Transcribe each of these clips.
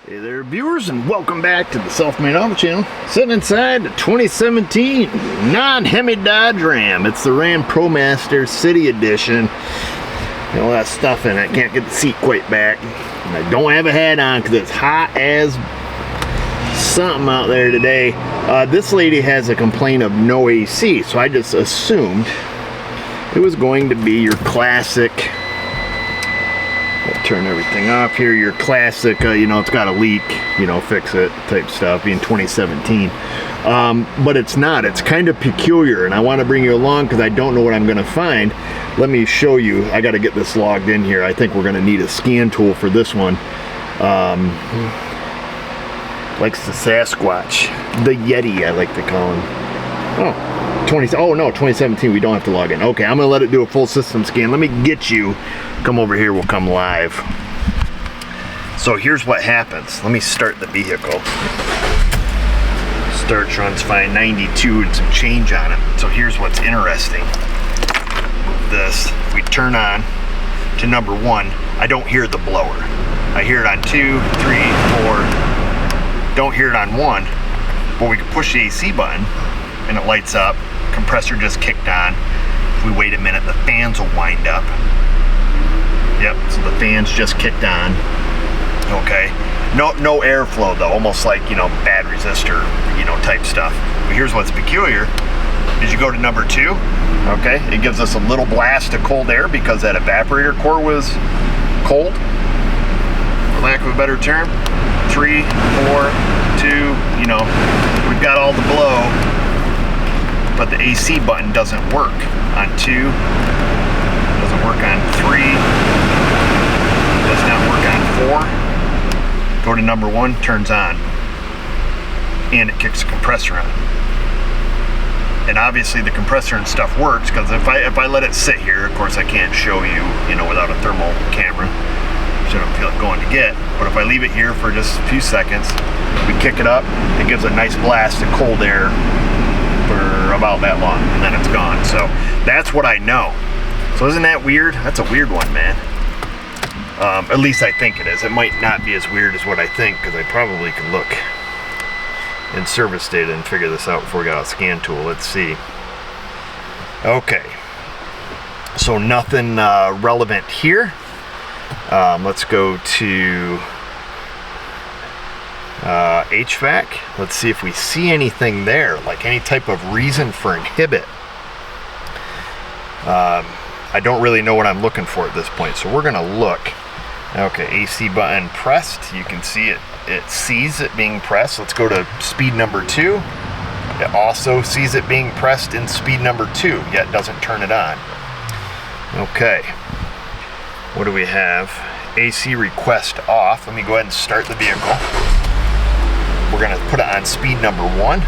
Hey there viewers, and welcome back to the Self-Made Auto Channel. Sitting inside the 2017 non-Hemi Dodge Ram. It's the Ram ProMaster City Edition. Got all that stuff in it. Can't get the seat quite back. And I don't have a hat on because it's hot as something out there today. This lady has a complaint of no AC, so I just assumed it was going to be your classic. Turn everything off here. Your classic, you know, it's got a leak, you know, fix it type stuff, being 2017. But it's not. It's kind of peculiar, and I want to bring you along because I don't know what I'm going to find. Let me show you. I got to get this logged in here. I think we're going to need a scan tool for this one. Likes the Sasquatch, the Yeti, I like to call him. Oh no, 2017, we don't have to log in. Okay, I'm gonna let it do a full system scan. Let me get you, come over here, we'll come live. So here's what happens. Let me start the vehicle. Start runs fine, 92 and some change on it. So here's what's interesting. This, we turn on to number 1, I don't hear the blower. I hear it on 2, 3, 4, don't hear it on 1, but we can push the AC button and it lights up. Compressor just kicked on. If we wait a minute, the fans will wind up. Yep, so the fans just kicked on. Okay, no airflow though, almost like, you know, bad resistor, you know, type stuff. But here's what's peculiar. As you go to number 2, okay, it gives us a little blast of cold air because that evaporator core was cold, for lack of a better term. 3, 4, 2, you know, we've got all the blow. But the AC button doesn't work on 2, doesn't work on 3, does not work on 4. Go to number 1, turns on, and it kicks the compressor on. And obviously the compressor and stuff works because if I let it sit here, of course I can't show you, you know, without a thermal camera, which I don't feel like going to get. But if I leave it here for just a few seconds, we kick it up, it gives a nice blast of cold air for about that long, and then it's gone. So that's what I know. So isn't that weird? That's a weird one, man. At least I think it is. It might not be as weird as what I think, because I probably can look in service data and figure this out before we got a scan tool. Let's see. Okay, so nothing relevant here. Let's go to HVAC. Let's see if we see anything there, like any type of reason for inhibit. I don't really know what I'm looking for at this point, so we're gonna look. Okay, AC button pressed. You can see it sees it being pressed. Let's go to speed number 2. It also sees it being pressed in speed number 2, yet doesn't turn it on. Okay, what do we have? AC request off. Let me go ahead and start the vehicle. We're gonna put it on speed number 1.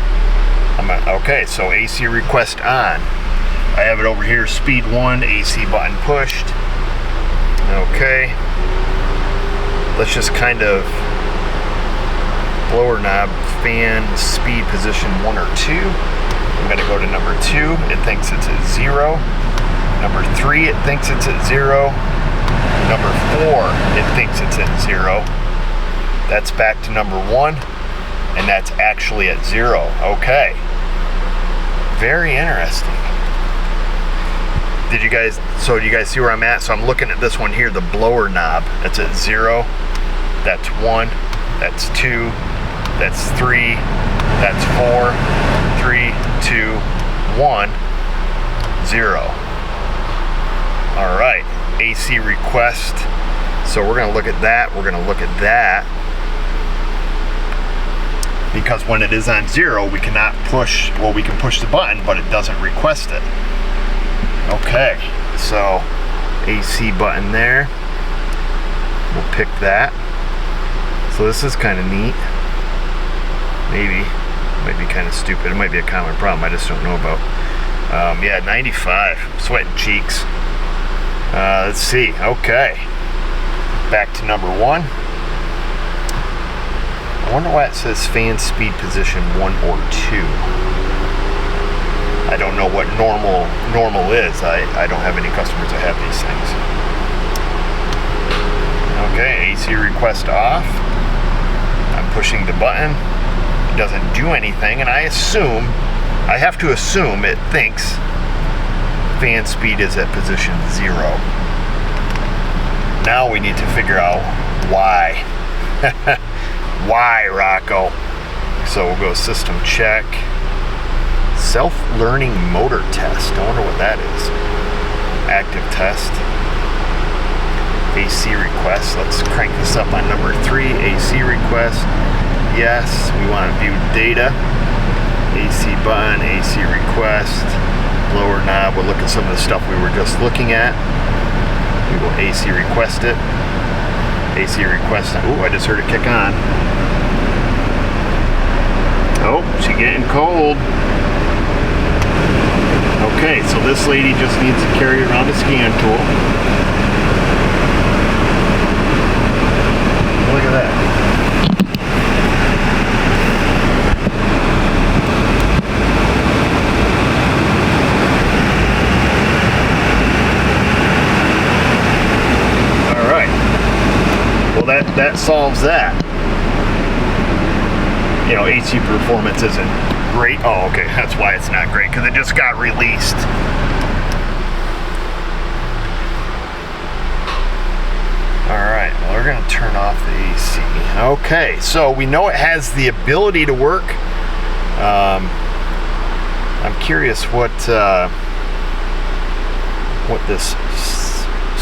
Okay, so AC request on. I have it over here, speed 1, AC button pushed. Okay. Let's just kind of blower knob, fan, speed position 1 or 2. I'm gonna go to number 2. It thinks it's at 0. Number 3, it thinks it's at 0. Number 4, it thinks it's at 0. That's back to number 1. And that's actually at 0. Okay. Very interesting. Do you guys see where I'm at? So I'm looking at this one here, the blower knob. That's at 0. That's 1. That's 2. That's 3. That's 4. 3, 2, 1, 0. All right. AC request. So we're going to look at that. We're going to look at that. Because when it is on 0, we cannot push, well, we can push the button, but it doesn't request it. Okay, so AC button there. We'll pick that. So this is kind of neat. Maybe. Might be kind of stupid. It might be a common problem I just don't know about. Yeah, 95. I'm sweating cheeks. Let's see. Okay. Back to number 1. I wonder why it says fan speed position 1 or 2. I don't know what normal is. I don't have any customers that have these things. Okay, AC request off. pushing the button, it doesn't do anything, and I have to assume it thinks fan speed is at position 0. Now we need to figure out why. Why, Rocco? So we'll go system check. Self-learning motor test. I wonder what that is. Active test. AC request. Let's crank this up on number 3. AC request. Yes, we want to view data. AC button, AC request. Lower knob. We'll look at some of the stuff we were just looking at. We will AC request it. AC request. Ooh, I just heard it kick on. Oh, she's getting cold. Okay, so this lady just needs to carry around a scan tool. Look at that. All right. Well, that solves that. You know, AC performance isn't great. Oh, okay, that's why it's not great, because it just got released. Alright, well, we're going to turn off the AC. Okay, so we know it has the ability to work. I'm curious what this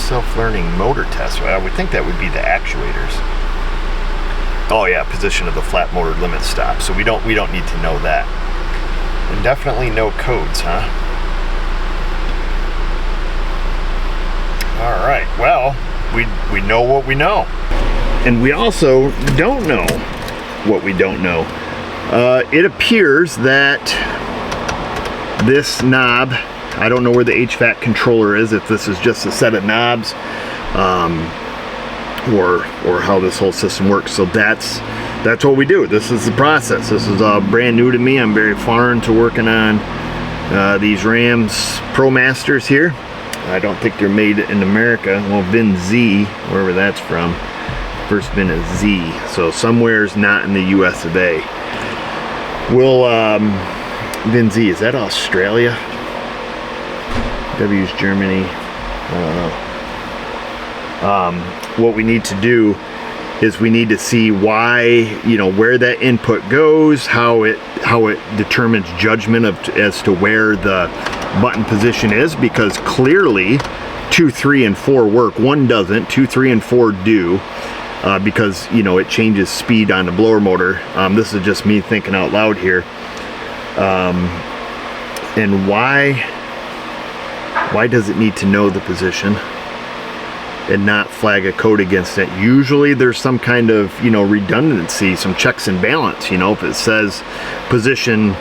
self-learning motor test, I would think that would be the actuators. Oh yeah, position of the flat motor limit stop. So we don't need to know that. And definitely no codes, huh? All right. Well, we know what we know, and we also don't know what we don't know. It appears that this knob, I don't know where the HVAC controller is. If this is just a set of knobs. Or how this whole system works. So that's what we do. This is the process. This is brand new to me. I'm very foreign to working on these Ram ProMasters here. I don't think they're made in America. Well, VIN Z, wherever that's from. First VIN is Z. So somewhere's not in the US of A. We'll VIN Z, is that Australia? W's Germany. I don't know. What we need to do is we need to see why, you know, where that input goes, how it determines judgment as to where the button position is, because clearly 2, 3, and 4 work. 1 doesn't. 2, 3, and 4 do, because, you know, it changes speed on the blower motor. This is just me thinking out loud here. And why does it need to know the position and not flag a code against it? Usually there's some kind of, you know, redundancy, some checks and balance. You know, if it says position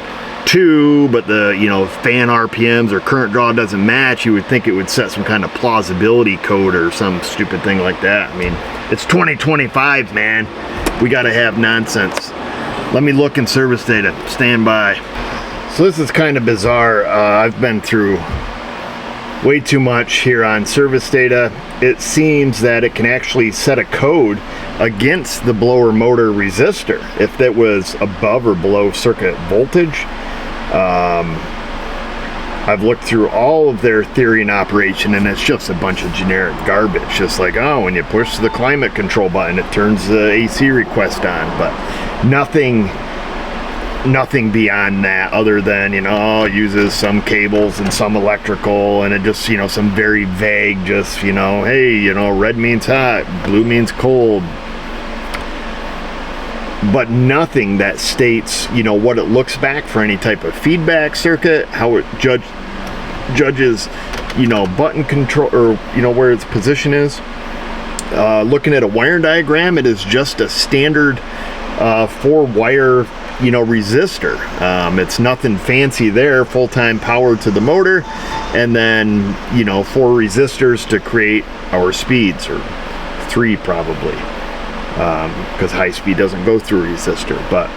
2, but the, you know, fan RPMs or current draw doesn't match, you would think it would set some kind of plausibility code or some stupid thing like that. I mean, it's 2025, man. We gotta have nonsense. Let me look in service data. Stand by. So this is kind of bizarre. I've been through way too much here on service data. It seems that it can actually set a code against the blower motor resistor if that was above or below circuit voltage. I've looked through all of their theory and operation, and it's just a bunch of generic garbage. Just like, oh, when you push the climate control button, it turns the AC request on, but nothing beyond that, other than, you know, it uses some cables and some electrical, and it just, you know, some very vague, just, you know, hey, you know, red means hot, blue means cold, but nothing that states, you know, what it looks back for any type of feedback circuit, how it judges, you know, button control, or, you know, where its position is. Looking at a wire diagram, it is just a standard 4-wire, you know, resistor. It's nothing fancy there. Full-time power to the motor, and then, you know, 4 resistors to create our speeds, or 3 probably, because high speed doesn't go through a resistor. But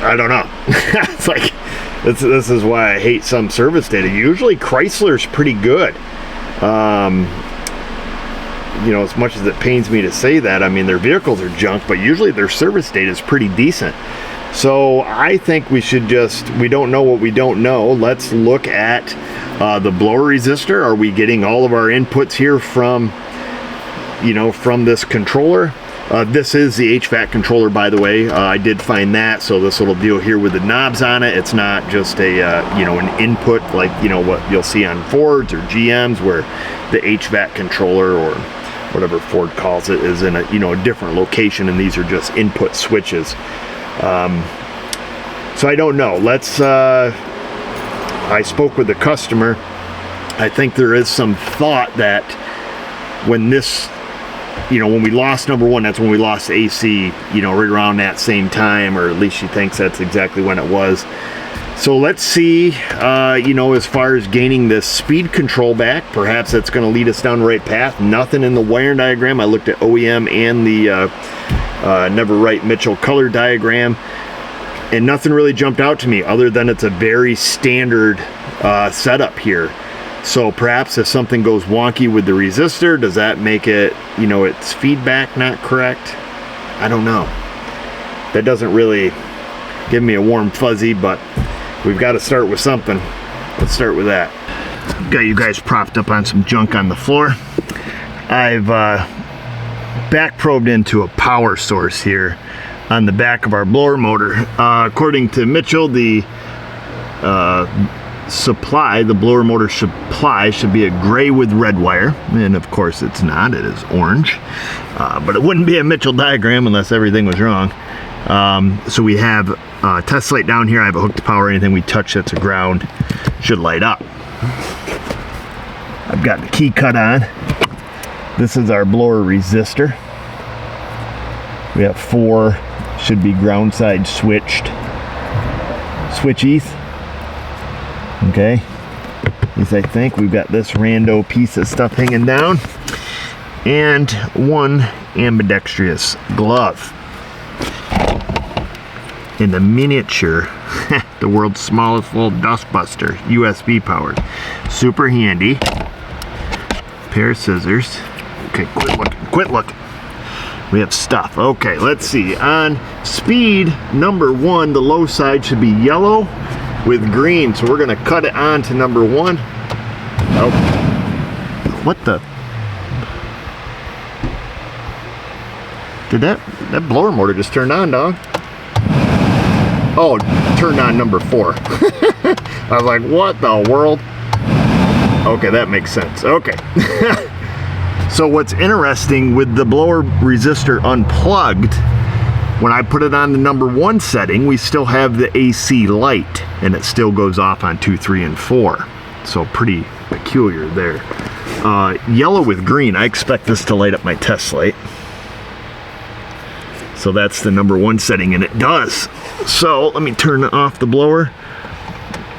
I don't know. It's like, this is why I hate some service data. Usually Chrysler's pretty good. you know, as much as it pains me to say that, I mean, their vehicles are junk, but usually their service data is pretty decent. So I think we should just, we don't know what we don't know. Let's look at the blower resistor. Are we getting all of our inputs here from, you know, from this controller? This is the HVAC controller, by the way. I did find that. So this little deal here with the knobs on it, it's not just a, you know, an input like, you know, what you'll see on Fords or GMs, where the HVAC controller, or whatever Ford calls it, is in a, you know, a different location, and these are just input switches. So I don't know. Let's, I spoke with the customer. I think there is some thought that when this, you know, when we lost number one, that's when we lost AC, you know, right around that same time, or at least she thinks that's exactly when it was. So let's see, you know, as far as gaining this speed control back, perhaps that's going to lead us down the right path. Nothing in the wiring diagram. I looked at OEM and the Never Write Mitchell color diagram, and nothing really jumped out to me other than it's a very standard setup here. So perhaps if something goes wonky with the resistor, does that make it, you know, its feedback not correct? I don't know. That doesn't really give me a warm fuzzy, but we've got to start with something. Let's start with that. Got you guys propped up on some junk on the floor. I've back probed into a power source here on the back of our blower motor. According to Mitchell, the supply, the blower motor supply, should be a gray with red wire, and of course it's not. It is orange, but it wouldn't be a Mitchell diagram unless everything was wrong. So we have a test light down here. I have a hook to power. Anything we touch that's a ground should light up. I've got the key cut on. This is our blower resistor. We have 4, should be ground side switched switchies. Okay, at least I think. We've got this rando piece of stuff hanging down, and 1 ambidextrous glove. In the miniature, the world's smallest little dustbuster, USB powered. Super handy. Pair of scissors. Okay, quit looking. We have stuff. Okay, let's see. On speed number 1, the low side should be yellow with green, so we're gonna cut it on to number 1. Oh, what the? Did that blower motor just turned on, dog? Oh, turned on number 4. I was like, what the world? Okay, that makes sense. Okay. So what's interesting with the blower resistor unplugged, when I put it on the number 1 setting, we still have the AC light, and it still goes off on 2, 3, and 4. So pretty peculiar there. Yellow with green, I expect this to light up my test light. So that's the number 1 setting, and it does. So let me turn off the blower.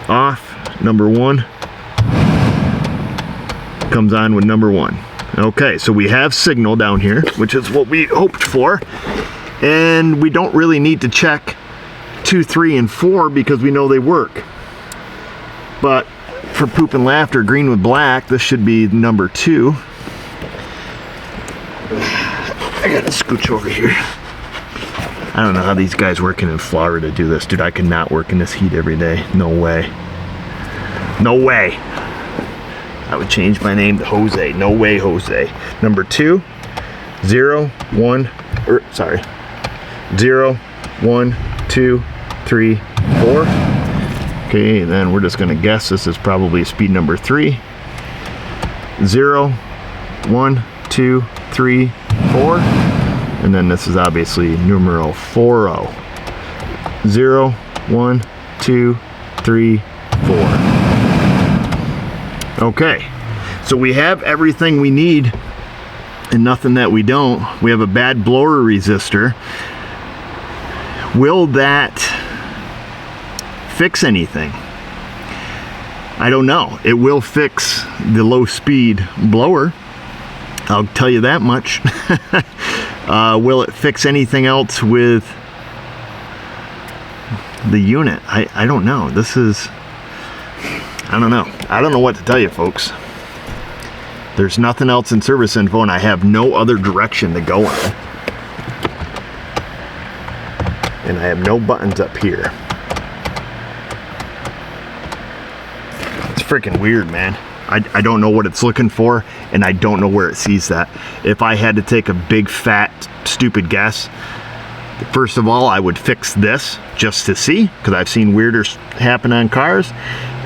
Off, number 1. Comes on with number 1. Okay, so we have signal down here, which is what we hoped for. And we don't really need to check 2, 3, and 4 because we know they work. But for poop and laughter, green with black, this should be number 2. I gotta scooch over here. I don't know how these guys working in Florida do this. Dude, I could not work in this heat every day. No way. No way. I would change my name to Jose. No way, Jose. Number 2, 0, 1, 0, 1, 2, 3, 4. Okay, then we're just gonna guess this is probably speed number 3. 0, 1, 2, 3, 4. And then this is obviously numero 40. 0, 1, 2, 3, 4. Okay, so we have everything we need and nothing that we don't. We have a bad blower resistor. Will that fix anything? I don't know. It will fix the low speed blower, I'll tell you that much. Will it fix anything else with the unit? I don't know. This is, I don't know. I don't know what to tell you, folks. There's nothing else in service info, and I have no other direction to go in. And I have no buttons up here. It's freaking weird, man. I don't know what it's looking for, and I don't know where it sees that. If I had to take a big, fat, stupid guess, first of all, I would fix this just to see, because I've seen weirder happen on cars.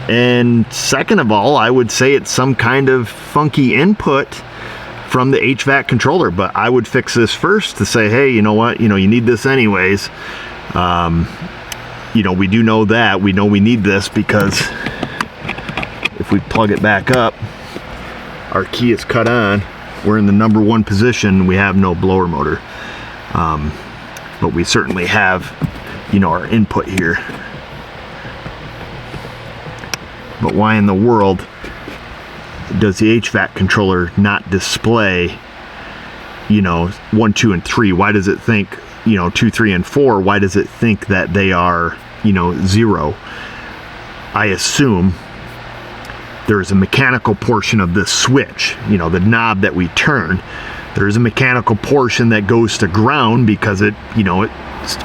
And second of all, I would say it's some kind of funky input from the HVAC controller, but I would fix this first to say, hey, you know what, you need this anyways. We do know that. We know we need this because if we plug it back up, our key is cut on. We're in the number 1 position. We have no blower motor. But we certainly have, our input here. But why in the world does the HVAC controller not display, 1, 2, and 3? Why does it think, 2, 3, and 4? Why does it think that they are, 0? I assume there's a mechanical portion of this switch, the knob that we turn. There's a mechanical portion that goes to ground because it, it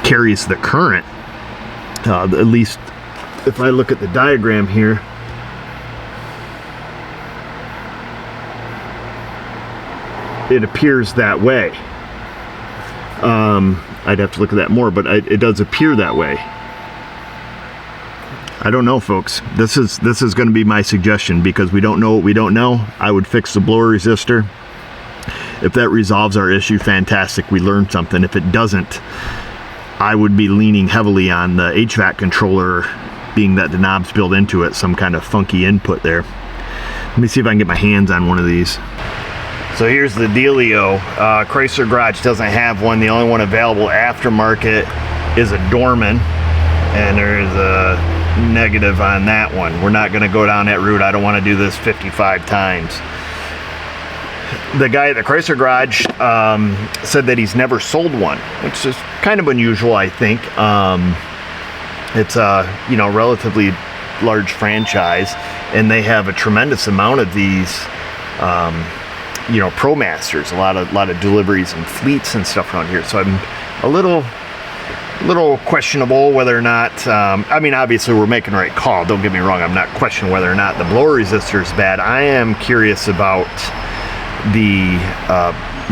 carries the current. At least if I look at the diagram here, it appears that way. I'd have to look at that more, but it does appear that way. I don't know, folks. This is going to be my suggestion because we don't know what we don't know. I would fix the blower resistor. If that resolves our issue, fantastic. We learned something. If it doesn't, I would be leaning heavily on the HVAC controller, being that the knob's built into it, some kind of funky input there. Let me see if I can get my hands on one of these. So here's the dealio. Chrysler Garage doesn't have one. The only one available aftermarket is a Dorman, and there's a negative on that one. We're not going to go down that route. I don't want to do this 55 times. The guy at the Chrysler Garage said that he's never sold one, which is kind of unusual, I think. It's a relatively large franchise, and they have a tremendous amount of these ProMasters, a lot of deliveries and fleets and stuff around here. So I'm a little questionable whether or not, obviously we're making the right call, don't get me wrong. I'm not questioning whether or not the blower resistor is bad. I am curious about the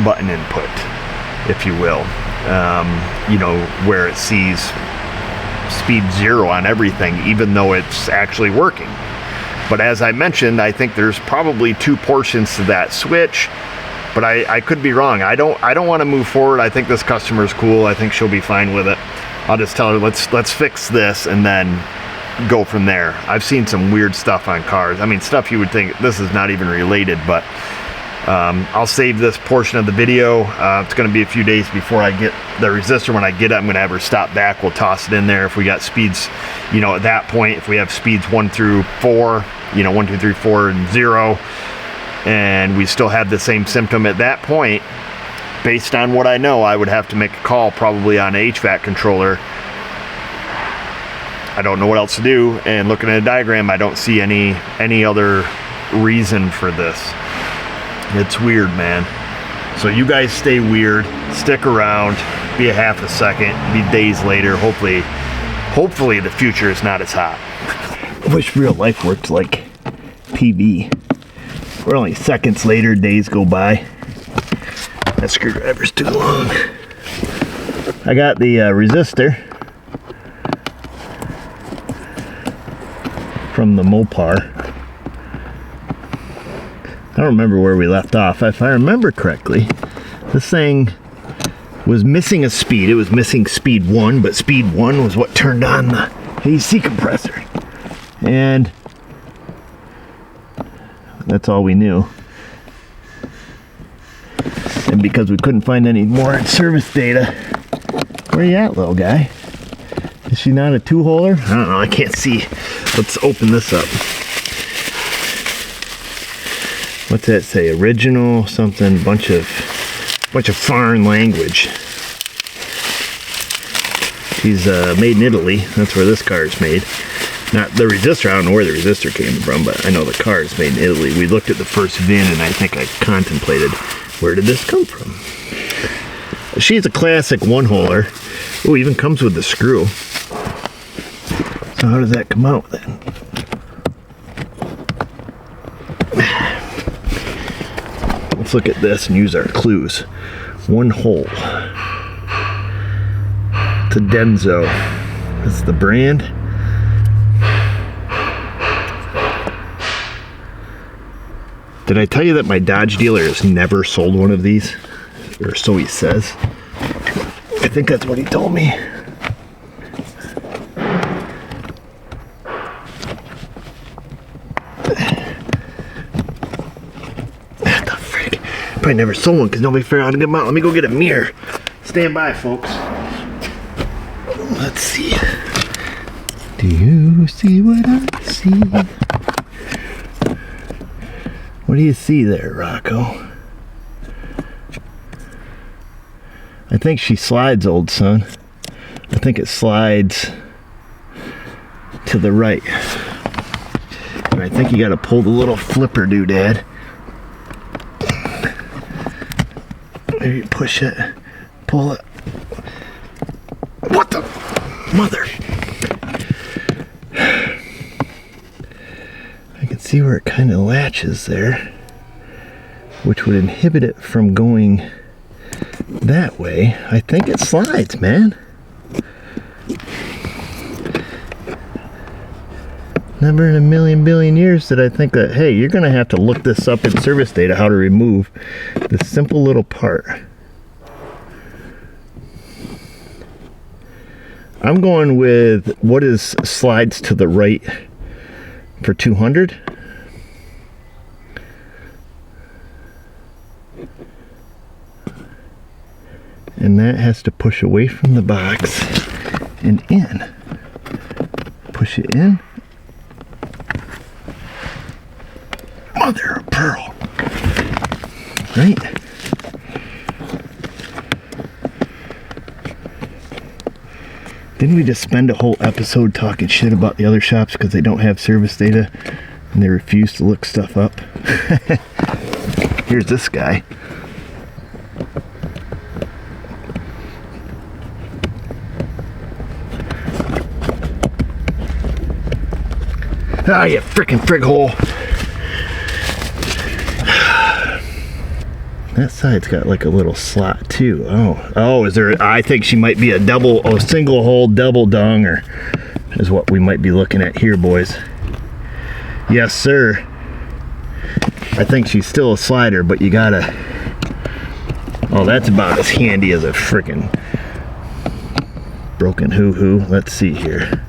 button input, if you will, where it sees speed 0 on everything, even though it's actually working. But as I mentioned, I think there's probably 2 portions to that switch, but I could be wrong. I don't want to move forward. I think this customer's cool. I think she'll be fine with it. I'll just tell her, let's fix this and then go from there. I've seen some weird stuff on cars. Stuff you would think this is not even related, but I'll save this portion of the video. It's going to be a few days before I get the resistor. When I get it, I'm going to have her stop back. We'll toss it in there. If we got speeds, at that point, if we have speeds 1 through 4, 1, 2, 3, 4, and 0, and we still have the same symptom at that point, based on what I know, I would have to make a call probably on an HVAC controller. I don't know what else to do, and looking at a diagram, I don't see any other reason for this. It's weird, man. So you guys stay weird, stick around, be a half a second, be days later. Hopefully the future is not as hot. I wish real life worked like TV. We're only seconds later, days go by. That screwdriver's too long. I got the resistor from the Mopar. I don't remember where we left off. If I remember correctly, this thing was missing a speed. It was missing speed 1, but speed 1 was what turned on the AC compressor. And that's all we knew. And because we couldn't find any more service data, where you at, little guy? Is she not a 2-holer? I don't know, I can't see. Let's open this up. What's that say? Original something, bunch of foreign language. She's made in Italy. That's where this car is made. Not the resistor, I don't know where the resistor came from, but I know the car is made in Italy. We looked at the first VIN and I think I contemplated, where did this come from? She's a classic one-holer. Oh, even comes with the screw. So how does that come out then? Let's look at this and use our clues. One hole. It's a Denso. That's the brand. Did I tell you that my Dodge dealer has never sold one of these? Or so he says. I think that's what he told me. What the frick? Probably never sold one because nobody figured out how to get them out. Let me go get a mirror. Stand by, folks. Let's see. Do you see what I see? What do you see there, Rocco? I think she slides, old son. I think it slides to the right. And I think you gotta pull the little flipper doodad. Maybe push it, pull it. What the mother? I can see where it kind of latches there, which would inhibit it from going that way. I think it slides, man. Never in a million billion years did I think that, hey, you're gonna have to look this up in service data, how to remove this simple little part. I'm going with what is slides to the right for 200. And that has to push away from the box and in. Push it in. Mother of pearl. Right? Didn't we just spend a whole episode talking shit about the other shops because they don't have service data and they refuse to look stuff up? Here's this guy. Ah, you frickin' frig hole. That side's got like a little slot too. Oh, is there? I think she might be a single hole double donger, is what we might be looking at here, boys. Yes, sir. I think she's still a slider, but you gotta. Oh, that's about as handy as a frickin' broken hoo-hoo. Let's see here.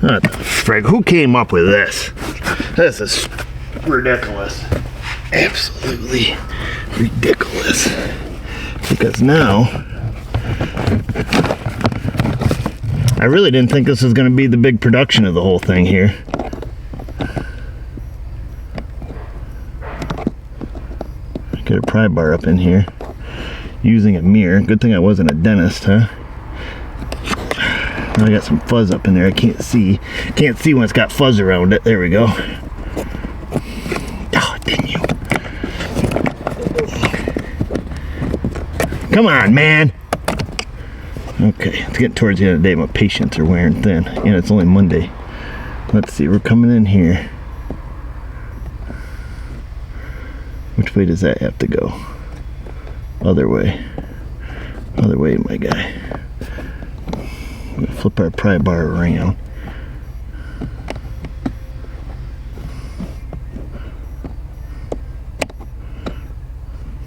What the frig? Who came up with this? This is ridiculous. Absolutely ridiculous. Because now, I really didn't think this was going to be the big production of the whole thing here. Get a pry bar up in here using a mirror. Good thing I wasn't a dentist, huh? I got some fuzz up in there. I can't see. Can't see when it's got fuzz around it. There we go. Oh, didn't you? Come on, man. Okay, it's getting towards the end of the day. My patients are wearing thin. And it's only Monday. Let's see. We're coming in here. Which way does that have to go? Other way. Other way, my guy. Flip our pry bar around.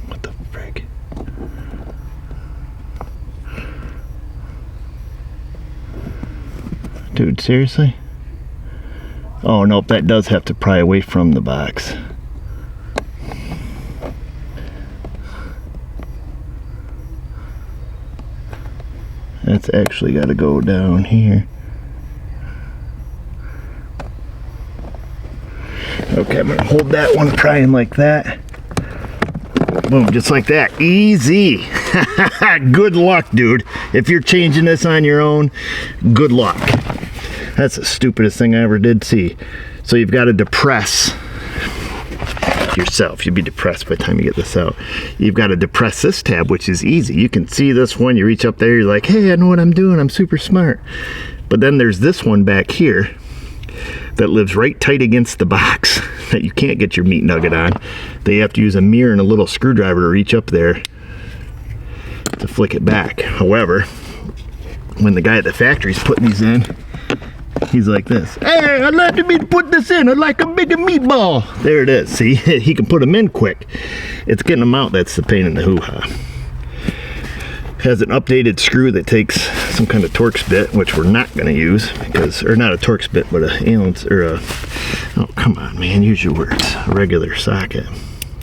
What the frick? Dude, seriously? Oh, nope, that does have to pry away from the box. That's actually got to go down here. Okay, I'm going to hold that one prying like that. Boom, just like that. Easy. Good luck, dude. If you're changing this on your own, good luck. That's the stupidest thing I ever did see. So you've got to depress yourself. You'll be depressed by the time you get this out. You've got to depress this tab, which is easy. You can see this one. You reach up there, you're like, hey, I know what I'm doing. I'm super smart. But then there's this one back here that lives right tight against the box that you can't get your meat nugget on. They have to use a mirror and a little screwdriver to reach up there to flick it back. However, when the guy at the factory's putting these in, he's like this. Hey, I'd like to put this in. I'd like a bigger meatball. There it is. See, he can put them in quick. It's getting them out that's the pain in the hoo-ha. Has an updated screw that takes some kind of Torx bit, which we're not going to use because, or not a Torx bit, but a Allen's or a, oh come on man, use your words. A regular socket.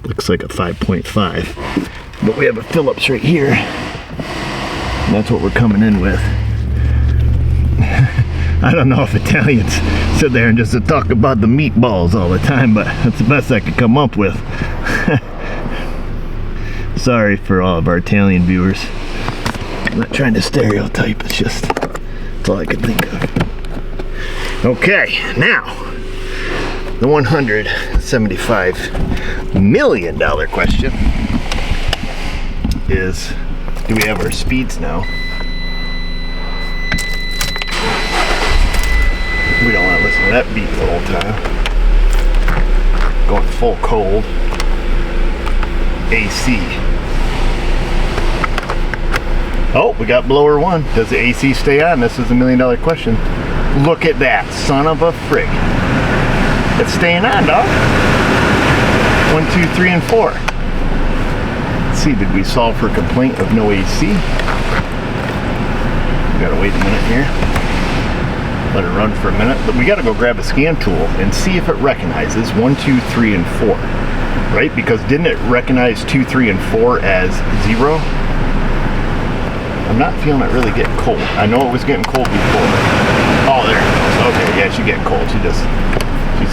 Looks like a 5.5, but we have a Phillips right here. And that's what we're coming in with. I don't know if Italians sit there and just talk about the meatballs all the time, but that's the best I could come up with. Sorry for all of our Italian viewers. I'm not trying to stereotype, it's just, that's all I can think of. Okay, now, the $175 million question is, do we have our speeds now? We don't want to listen to that beat the whole time. Going full cold. AC. Oh, we got blower one. Does the AC stay on? This is the $1 million question. Look at that, son of a frig. It's staying on, dog. 1, 2, 3, and 4. Let's see, did we solve her complaint of no AC? We gotta wait a minute here. Let it run for a minute. But we gotta go grab a scan tool and see if it recognizes 1, 2, 3, and 4. Right? Because didn't it recognize 2, 3, and 4 as 0? I'm not feeling it really getting cold. I know it was getting cold before. Oh, there it goes. Okay, yeah, she's getting cold. She's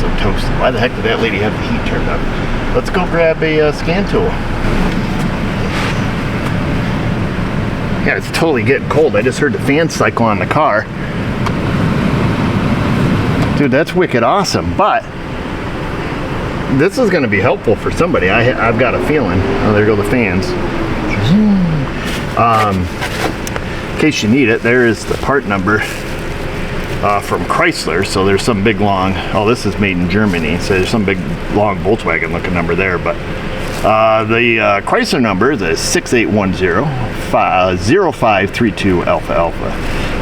so toasted. Why the heck did that lady have the heat turned up? Let's go grab a scan tool. Yeah, it's totally getting cold. I just heard the fan cycle on the car. Dude, that's wicked awesome. But this is going to be helpful for somebody. I've got a feeling. Oh, there go the fans. In case you need it, there is the part number from Chrysler. So there's some big long, oh, this is made in Germany, so there's some big long Volkswagen looking number there, but the Chrysler number is 6810-0532 Alpha Alpha.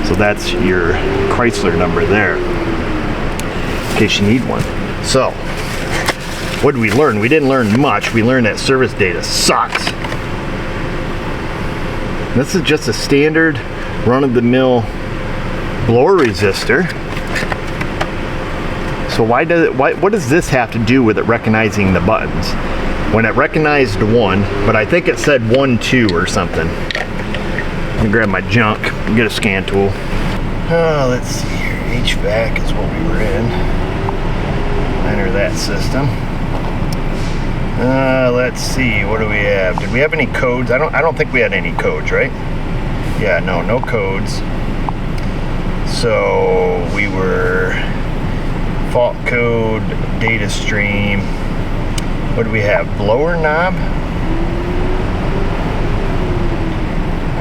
So that's your Chrysler number there, in case you need one. So what did we learn? We didn't learn much. We learned that service data sucks. This is just a standard run-of-the-mill blower resistor. So what does this have to do with it recognizing the buttons? When it recognized 1, but I think it said 1, 2 or something. Let me grab my junk and get a scan tool. Let's see here. HVAC is what we were in. Enter that system. Let's see, what do we have? Did we have any codes? I don't think we had any codes, right? Yeah, no codes. So we were fault code, data stream. What do we have? Blower knob?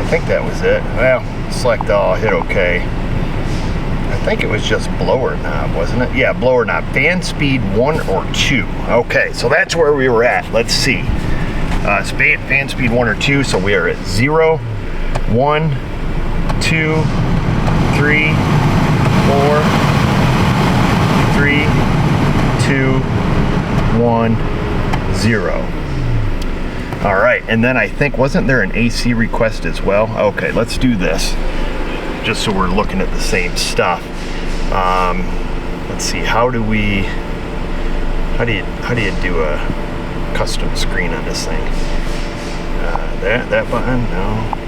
I think that was it. Well, select all, hit OK. I think it was just blower knob, wasn't it? Yeah, blower knob. Fan speed 1 or 2. Okay, so that's where we were at. Let's see. Fan speed 1 or 2, so we are at 0, 1, 2, 3, 4, 3, 2, 1, 0. All right, and then I think, wasn't there an AC request as well? Okay, let's do this, just so we're looking at the same stuff. Let's see, how do you do a custom screen on this thing? That button, no.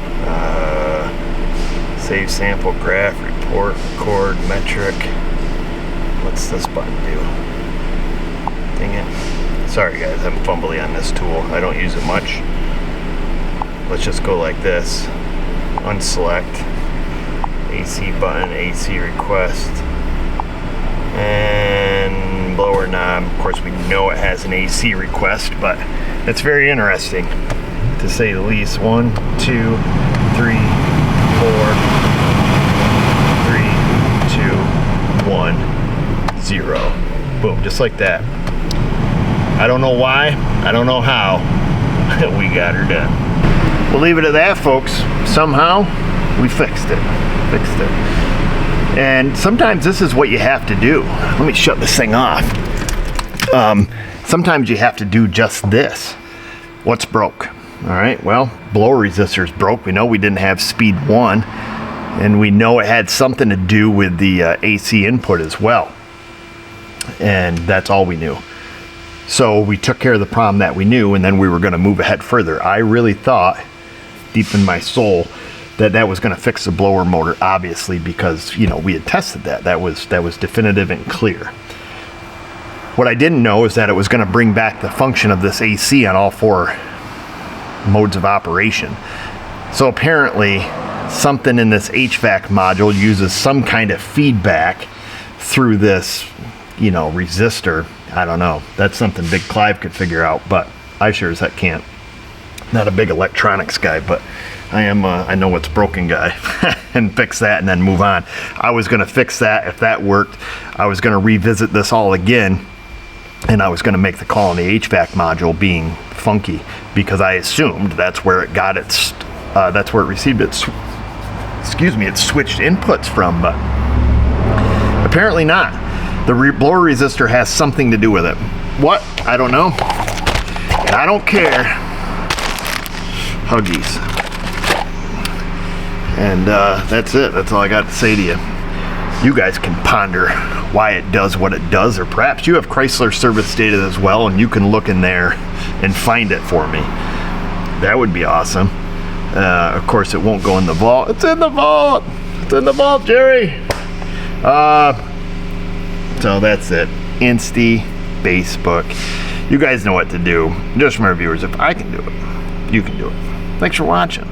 Save sample, graph, report, record, metric. What's this button do? Dang it. Sorry guys, I'm fumbly on this tool. I don't use it much. let's just go like this. Unselect AC button, AC request, and blower knob. Of course, we know it has an AC request, but it's very interesting to say the least. 1, 2, 3, 4, 3, 2, 1, 0. Boom, just like that. I don't know why, I don't know how, we got her done. We'll leave it at that, folks. Somehow, we fixed it. And sometimes this is what you have to do. Let me shut this thing off. Sometimes you have to do just this. What's broke? All right, well, blower resistor's broke. We know we didn't have speed 1, and we know it had something to do with the AC input as well. And that's all we knew. So we took care of the problem that we knew, and then we were going to move ahead further. I really thought, deep in my soul, that was going to fix the blower motor, obviously, because, you know, we had tested that. That was definitive and clear. What I didn't know is that it was going to bring back the function of this AC on all 4 modes of operation. So apparently, something in this HVAC module uses some kind of feedback through this, you know, resistor. I don't know. That's something Big Clive could figure out, but I sure as heck can't. Not a big electronics guy, but I am I know what's broken guy and fix that and then move on. I was going to fix that. If that worked, I was going to revisit this all again, and I was going to make the call on the HVAC module being funky, because I assumed that's where it got its that's where it received its its switched inputs from, but apparently not. The blower resistor has something to do with it. What? I don't know. And I don't care. Huggies. And that's it. That's all I got to say to you. You guys can ponder why it does what it does, or perhaps you have Chrysler service data as well, and you can look in there and find it for me. That would be awesome. Of course, it won't go in the vault. It's in the vault. It's in the vault, Jerry. So that's it. Insta, Facebook. You guys know what to do. Just remember, viewers, if I can do it, you can do it. Thanks for watching.